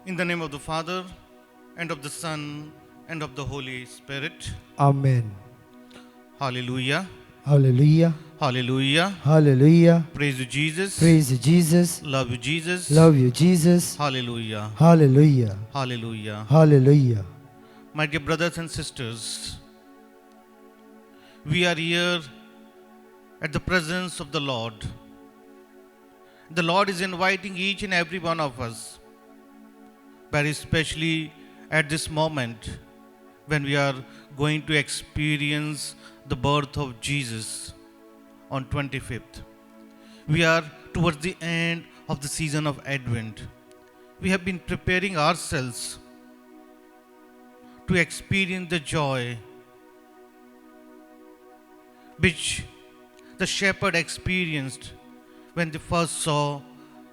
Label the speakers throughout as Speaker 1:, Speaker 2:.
Speaker 1: In the name of the Father, and of the Son, and of the Holy Spirit.
Speaker 2: Amen.
Speaker 1: Hallelujah.
Speaker 2: Hallelujah.
Speaker 1: Hallelujah.
Speaker 2: Hallelujah.
Speaker 1: Praise you, Jesus.
Speaker 2: Praise you, Jesus.
Speaker 1: Love you, Jesus.
Speaker 2: Love you, Jesus.
Speaker 1: Hallelujah.
Speaker 2: Hallelujah.
Speaker 1: Hallelujah.
Speaker 2: Hallelujah.
Speaker 1: My dear brothers and sisters, we are here at the presence of the Lord. The Lord is inviting each and every one of us, very especially at this moment when we are going to experience the birth of Jesus on 25th. We are towards the end of the season of Advent. We have been preparing ourselves to experience the joy which the shepherd experienced when they first saw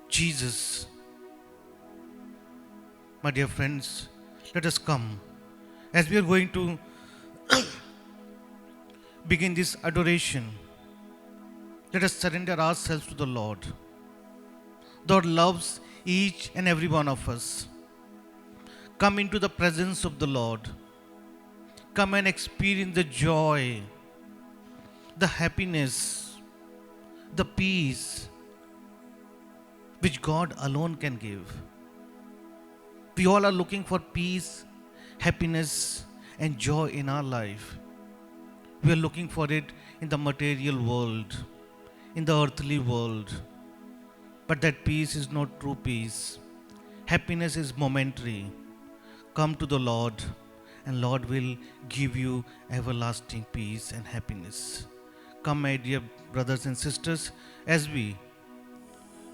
Speaker 1: Jesus. My dear friends, let us come. As we are going to begin this adoration, let us surrender ourselves to the Lord. The Lord loves each and every one of us. Come into the presence of the Lord. Come and experience the joy, the happiness, the peace which God alone can give. We all are looking for peace, happiness, and joy in our life. We are looking for it in the material world, in the earthly world. But that peace is not true peace. Happiness is momentary. Come to the Lord, and Lord will give you everlasting peace and happiness. Come, my dear brothers and sisters, as we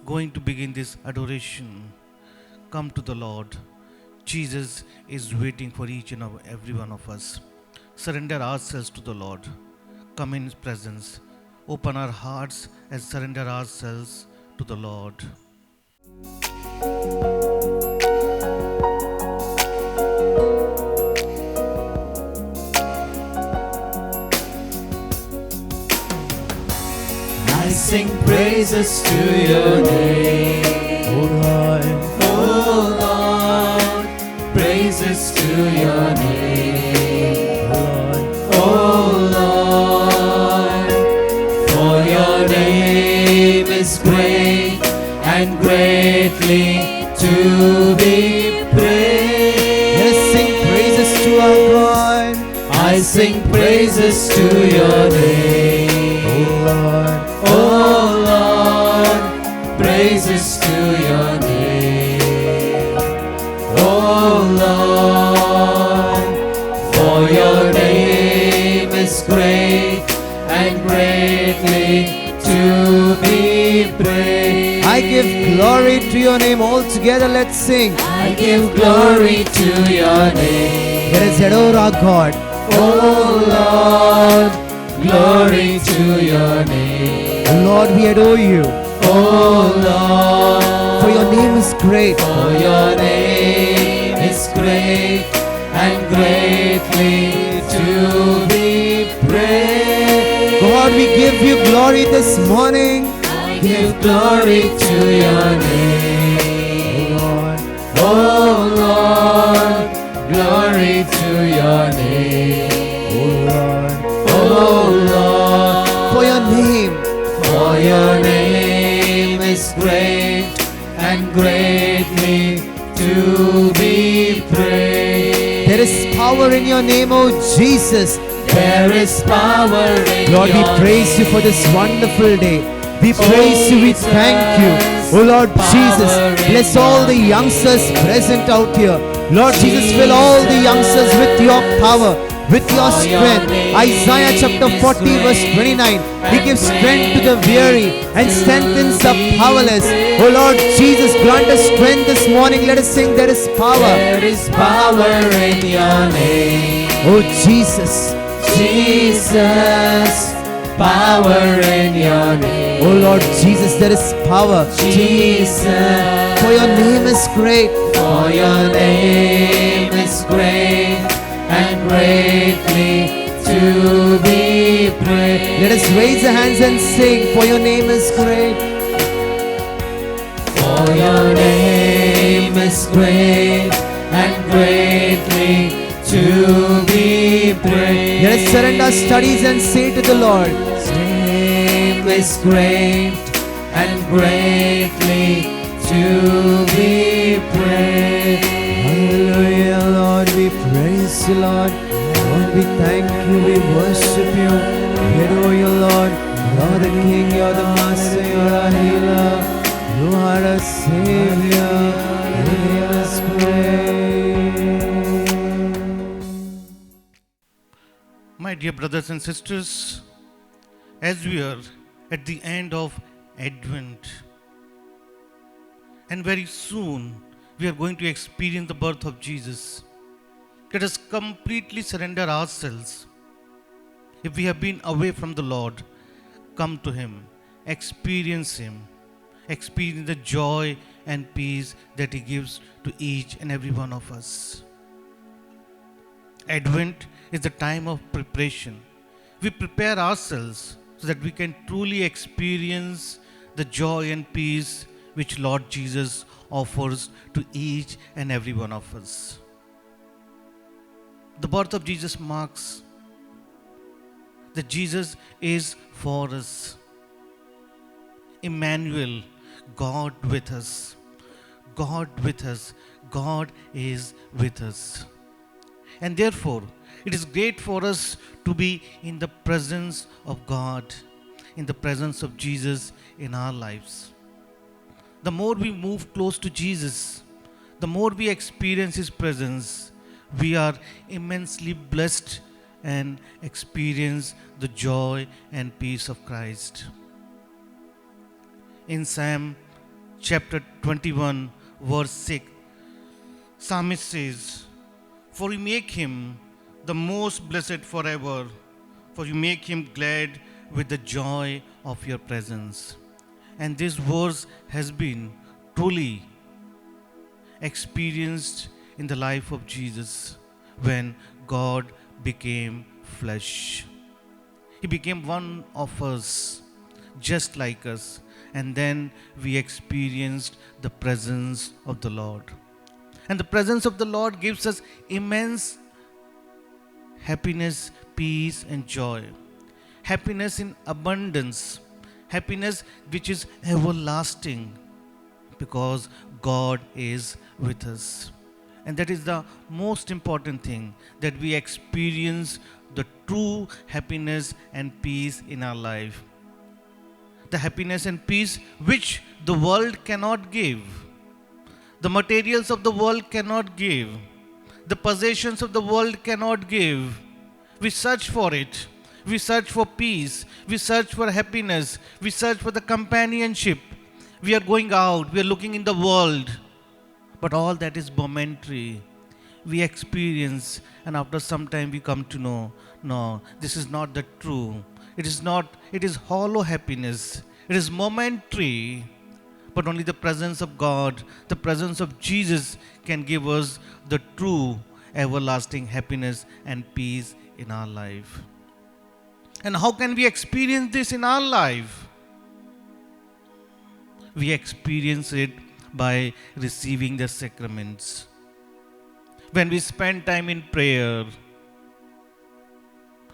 Speaker 1: going to begin this adoration, come to the Lord. Jesus is waiting for each and every one of us. Surrender ourselves to the Lord. Come in His presence. Open our hearts and surrender ourselves to the Lord.
Speaker 3: I sing praises to your name,
Speaker 2: Oh Lord.
Speaker 3: oh Lord. Praises to your name, oh Lord. For your name is great and greatly to be praised.
Speaker 2: Let us sing praises to our God.
Speaker 3: I sing praises to your name,
Speaker 2: Oh Lord.
Speaker 3: oh Lord. Praises to your name, oh Lord. For your name is great and greatly to be praised.
Speaker 2: I give glory to your name. All together, let's sing.
Speaker 3: I give glory to your name,
Speaker 2: Let us adore our God.
Speaker 3: oh Lord. Glory to your name,
Speaker 2: Lord, we adore you.
Speaker 3: oh Lord.
Speaker 2: For your name is great.
Speaker 3: For your name is great and greatly to be praised.
Speaker 2: God, we give you glory this morning.
Speaker 3: I give glory to your name,
Speaker 2: Lord.
Speaker 3: oh Lord. Glory to your name, oh Lord.
Speaker 2: For your name,
Speaker 3: For your name is great and greatly to be praised.
Speaker 2: there is power in your name, oh Jesus.
Speaker 3: There is power in
Speaker 2: Lord, we
Speaker 3: your
Speaker 2: praise you for this wonderful day. We praise you, we thank you. Oh Lord Jesus, bless all the youngsters present out here. Lord Jesus, fill all the youngsters with your power, with your strength. Isaiah chapter 40 verse 29. He gives strength to the weary and strengthens the powerless. Oh Lord Jesus, grant us strength this morning. Let us sing, there is power.
Speaker 3: There is power in your name,
Speaker 2: Oh Jesus.
Speaker 3: Jesus. Power in your name,
Speaker 2: Oh Lord Jesus, there is power.
Speaker 3: Jesus.
Speaker 2: For your name is great.
Speaker 3: For your name is great and greatly to be praised.
Speaker 2: Let us raise our hands and sing, for your name is great.
Speaker 3: For your name is great
Speaker 2: surrender our studies and say to the Lord,
Speaker 3: His name is great and greatly to be praised.
Speaker 2: hallelujah, Lord, we praise you, Lord. Lord, we thank you, we worship you, we adore you, Lord. You're the King, you're the Master, you're our healer, you are our Savior. Let us pray.
Speaker 1: My dear brothers and sisters, as we are at the end of Advent, and very soon we are going to experience the birth of Jesus, let us completely surrender ourselves. If we have been away from the Lord, come to Him, experience the joy and peace that He gives to each and every one of us. Advent is the time of preparation. We prepare ourselves so that we can truly experience the joy and peace which Lord Jesus offers to each and every one of us. The birth of Jesus marks that Jesus is for us. Emmanuel, God with us. God with us. God is with us. And therefore, it is great for us to be in the presence of God, in the presence of Jesus in our lives. The more we move close to Jesus, the more we experience His presence, we are immensely blessed and experience the joy and peace of Christ. In Psalm chapter 21, verse 6, Psalmist says, "For you make him the most blessed forever, for you make him glad with the joy of your presence." And this verse has been truly experienced in the life of Jesus when God became flesh. He became one of us, just like us, and then we experienced the presence of the Lord. And the presence of the Lord gives us immense happiness, peace, and joy. Happiness in abundance, happiness which is everlasting, because God is with us. And that is the most important thing, that we experience the true happiness and peace in our life. The happiness and peace which the world cannot give. The materials of the world cannot give. The possessions of the world cannot give. We search for it. We search for peace. We search for happiness. We search for the companionship. We are going out. We are looking in the world. But all that is momentary. We experience, and after some time we come to know, no, this is not the true. It is not, it is hollow happiness. It is momentary. But only the presence of God, the presence of Jesus can give us the true everlasting happiness and peace in our life. And how can we experience this in our life? We experience it by receiving the sacraments. When we spend time in prayer,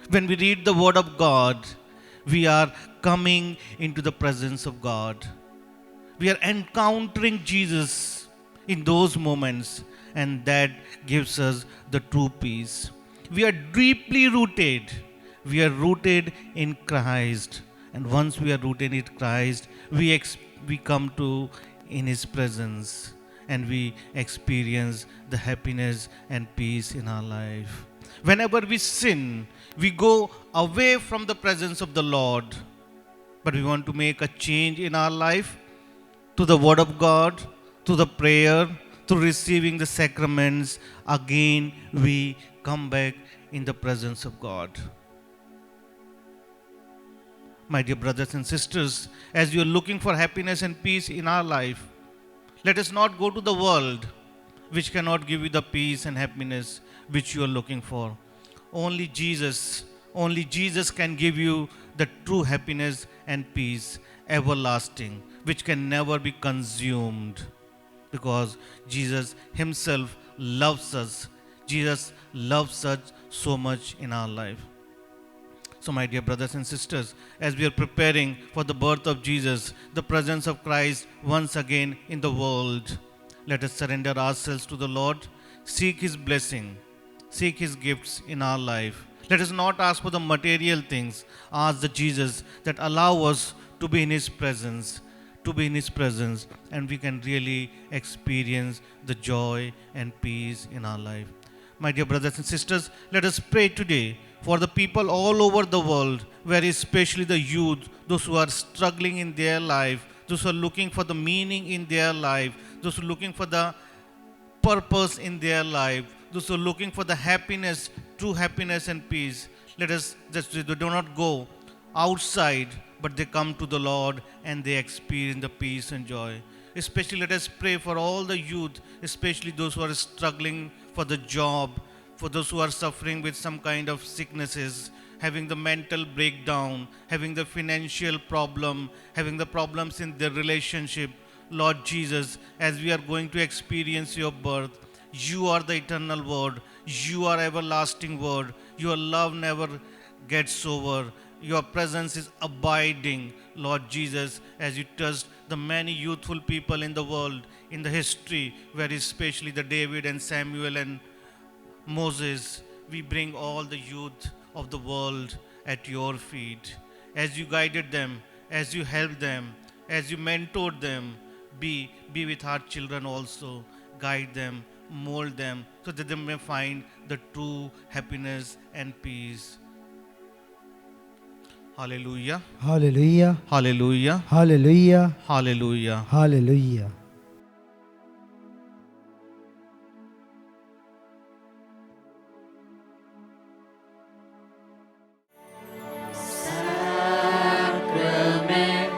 Speaker 1: when we read the Word of God, we are coming into the presence of God. We are encountering Jesus in those moments, and that gives us the true peace. We are deeply rooted. We are rooted in Christ. And once we are rooted in Christ, we come to in His presence, and we experience the happiness and peace in our life. Whenever we sin, we go away from the presence of the Lord. But we want to make a change in our life to the Word of God, to the prayer, to receiving the sacraments. Again, we come back in the presence of God. My dear brothers and sisters, as you are looking for happiness and peace in our life, let us not go to the world, which cannot give you the peace and happiness which you are looking for. Only Jesus can give you the true happiness and peace, everlasting, which can never be consumed, because Jesus Himself loves us. Jesus loves us so much in our life. So, my dear brothers and sisters, as we are preparing for the birth of Jesus, the presence of Christ once again in the world, let us surrender ourselves to the Lord, seek His blessing, seek His gifts in our life. Let us not ask for the material things, ask the Jesus that allow us to be in His presence, and we can really experience the joy and peace in our life. My dear brothers and sisters, let us pray today for the people all over the world, very especially the youth, those who are struggling in their life, those who are looking for the meaning in their life, those who are looking for the purpose in their life, those who are looking for the happiness, true happiness and peace. Let us just they do not go outside, but they come to the Lord and they experience the peace and joy. Especially let us pray for all the youth, especially those who are struggling for the job, for those who are suffering with some kind of sicknesses, having the mental breakdown, having the financial problem, having the problems in their relationship. Lord Jesus, as we are going to experience your birth, you are the eternal word, you are everlasting word, your love never gets over, your presence is abiding. Lord Jesus, as you touched the many youthful people in the world, in the history, very especially the David and Samuel and Moses, we bring all the youth of the world at your feet. As you guided them, as you helped them, as you mentored them, be with our children also. Guide them, mold them, so that they may find the true happiness and peace. Hallelujah.
Speaker 2: Hallelujah.
Speaker 1: Hallelujah.
Speaker 2: Hallelujah.
Speaker 1: Hallelujah.
Speaker 2: Hallelujah.
Speaker 3: Sacrament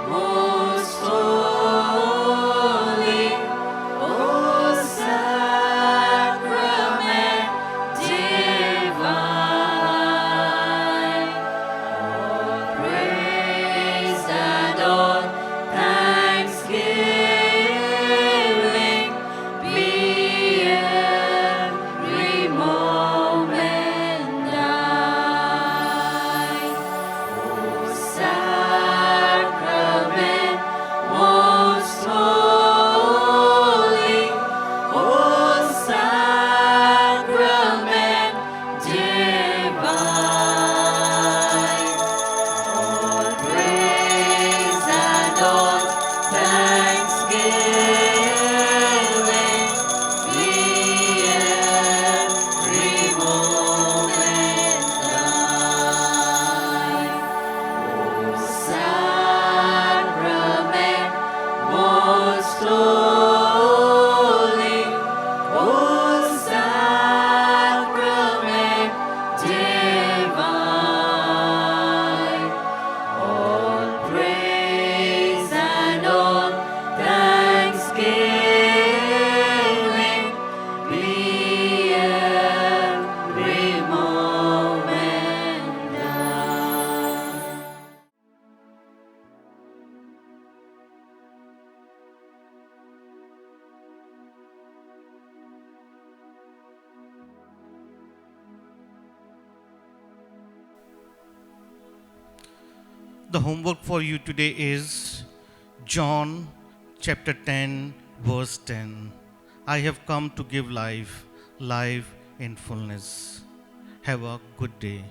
Speaker 3: most holy, O sacrament divine, all praise and all thanksgiving be every moment thine. Sacrament most holy, O sacrament divine, all praise and all thanksgiving be every moment thine. Sacrament most holy, O sacrament divine, all praise and all thanksgiving be every moment thine.
Speaker 1: The homework for you today is John chapter 10, verse 10. I have come to give life, life in fullness. Have a good day.